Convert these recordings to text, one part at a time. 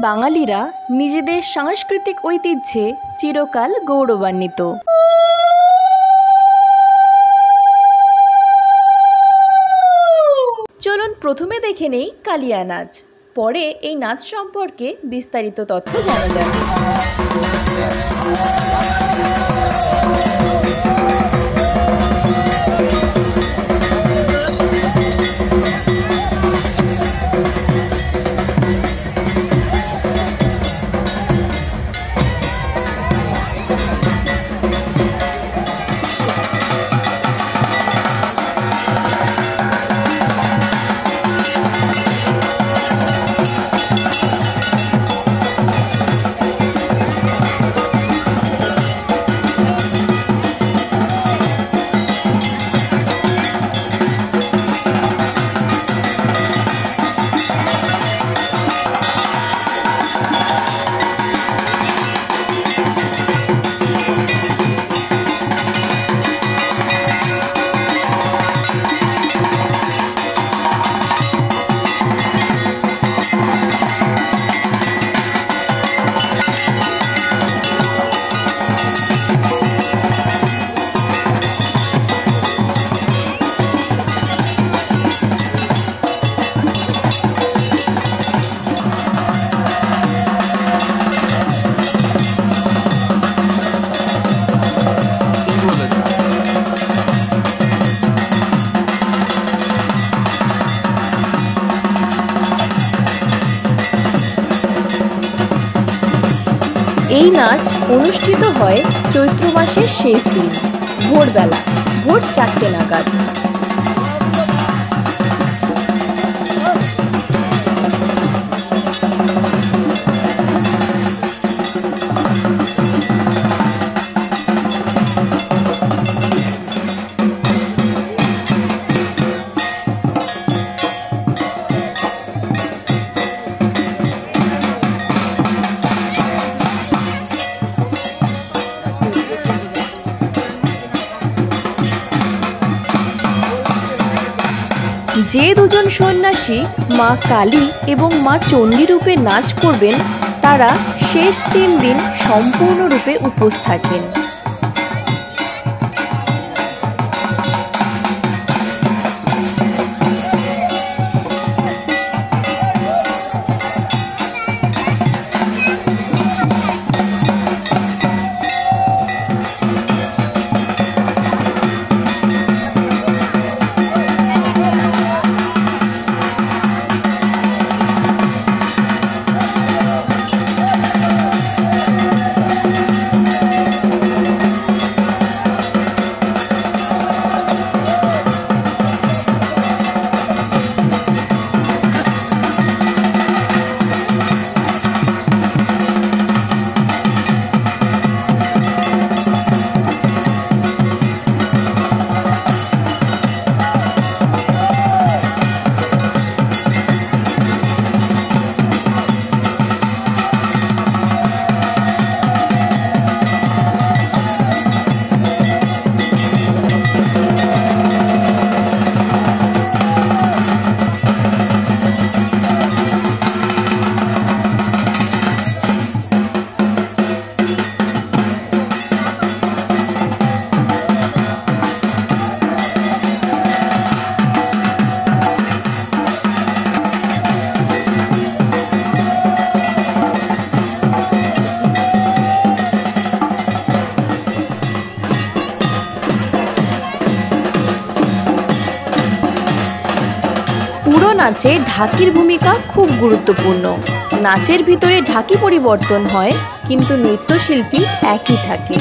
বাঙালিরা নিজেদের সাংস্কৃতিক ঐতিহ্যে চিরকাল গৌরবান্বিত। চলুন প্রথমে দেখে নেই কালিয়া নাচ, পরে এই নাচ সম্পর্কে বিস্তারিত তথ্য জানা যাবে। এই নাচ অনুষ্ঠিত হয় চৈত্র মাসের শেষ দিন ভোরবেলা, ভোর 4টে নাগাদ। যে দুজন সন্ন্যাসী মা কালী এবং মা চণ্ডী রূপে নাচ করবেন তারা শেষ 3 দিন সম্পূর্ণরূপে উপোস থাকেন। নাচে ঢাকির ভূমিকা খুব গুরুত্বপূর্ণ। নাচের ভিতরে ঢাকি পরিবর্তন হয় কিন্তু নৃত্যশিল্পী একই থাকে।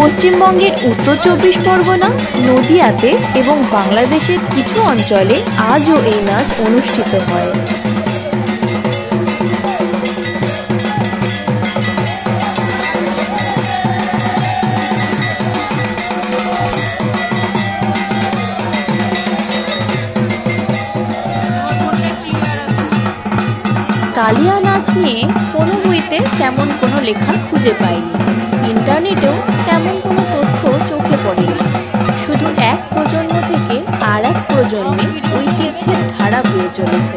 পশ্চিমবঙ্গের উত্তর চব্বিশ পরগনা, নদিয়াতে এবং বাংলাদেশের কিছু অঞ্চলে আজও এই নাচ অনুষ্ঠিত হয়। কালিয়া নাচ নিয়ে কোনো বইতে তেমন কোনো লেখা খুঁজে পাইনি, ইন্টারনেটেও তেমন কোনো তথ্য চোখে পড়েনি। শুধু এক প্রজন্ম থেকে আর এক প্রজন্মে ঐতিহ্যের ধারা বয়ে চলেছে।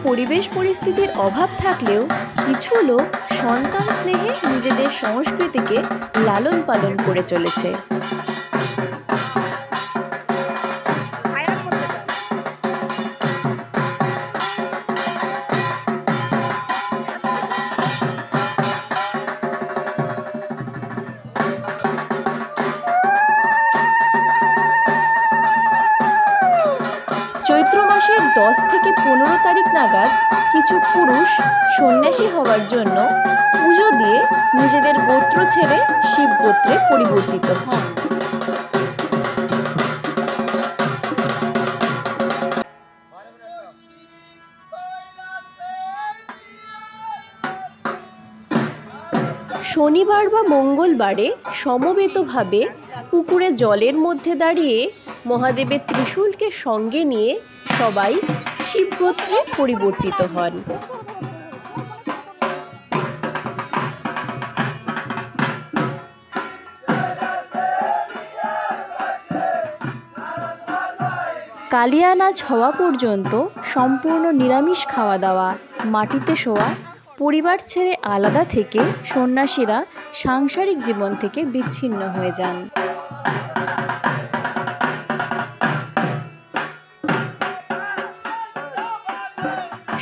পরিবেশ পরিস্থিতির অভাব থাকলেও কিছু লোক সন্তান স্নেহে নিজেদের সংস্কৃতিকে লালন পালন করে চলেছে। চৈত্র মাসের 10 থেকে 15 তারিখ নাগাদ কিছু পুরুষ সন্ন্যাসী হওয়ার জন্য পুজো দিয়ে নিজেদের গোত্র ছেড়ে শিব গোত্রে পরিবর্তিত হন। শনিবার বা মঙ্গলবারে সমবেতভাবে পুকুরে জলের মধ্যে দাঁড়িয়ে মহাদেবের ত্রিশূলকে সঙ্গে নিয়ে সবাই শিবগোত্রে পরিবর্তিত হন। কালিয়া নাচ হওয়া পর্যন্ত সম্পূর্ণ নিরামিষ খাওয়া দাওয়া, মাটিতে শোয়া, পরিবার ছেড়ে আলাদা থেকে সন্ন্যাসীরা সাংসারিক জীবন থেকে বিচ্ছিন্ন হয়ে যান।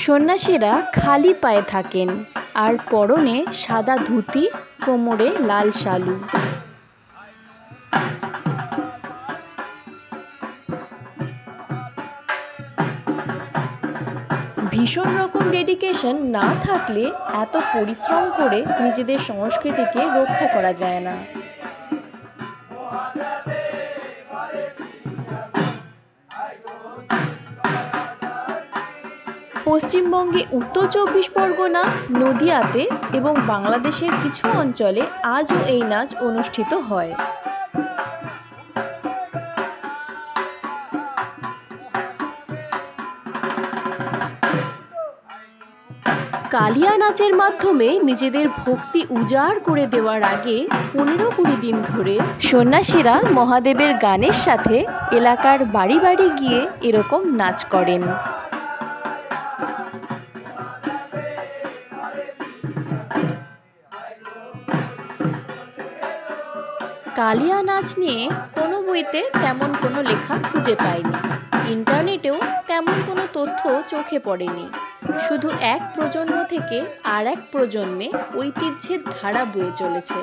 সন্ন্যাসীরা খালি পায়ে থাকেন আর পরনে সাদা ধুতি, কোমরে লাল শালু। ভীষণ রকম ডেডিকেশন না থাকলে এত পরিশ্রম করে নিজেদের সংস্কৃতিকে রক্ষা করা যায় না। পশ্চিমবঙ্গে উত্তর চব্বিশ পরগনা, নদিয়াতে এবং বাংলাদেশের কিছু অঞ্চলে আজও এই নাচ অনুষ্ঠিত হয়। কালিয়া নাচের মাধ্যমে নিজেদের ভক্তি উজাড় করে দেওয়ার আগে 15-20 দিন ধরে সন্ন্যাসীরা মহাদেবের গানের সাথে এলাকার বাড়ি বাড়ি গিয়ে এরকম নাচ করেন। কালিয়া নাচ নিয়ে কোনো বইতে তেমন কোনো লেখা খুঁজে পাইনি। ইন্টারনেটেও তেমন কোনো তথ্য চোখে পড়েনি। শুধু এক প্রজন্ম থেকে আর এক প্রজন্মে ঐতিহ্যের ধারা বয়ে চলেছে।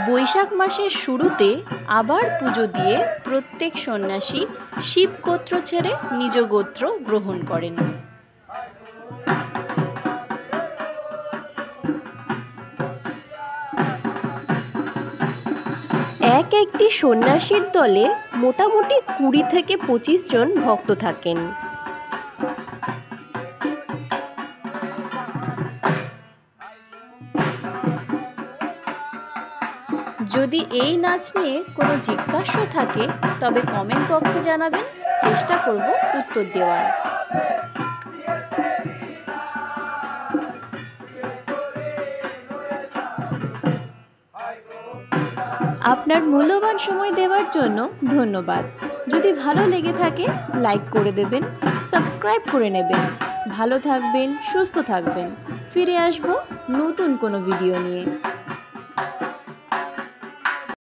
বৈশাখ মাসের শুরুতে আবার পুজো দিয়ে প্রত্যেক সন্ন্যাসী শিব গোত্র ছেড়ে নিজ গোত্র গ্রহণ করেন। একটি সন্ন্যাসীর দলে মোটামুটি 20 থেকে 25 জন ভক্ত থাকেন। যদি এই নাচ নিয়ে কোনো জিজ্ঞাসা থাকে তবে কমেন্ট বক্সে জানাবেন, চেষ্টা করব উত্তর দেওয়ার। আপনার মূল্যবান সময় দেওয়ার জন্য ধন্যবাদ। যদি ভালো লেগে থাকে লাইক করে দেবেন, সাবস্ক্রাইব করে নেবেন। ভালো থাকবেন, সুস্থ থাকবেন। ফিরে আসবো নতুন কোনো ভিডিও নিয়ে।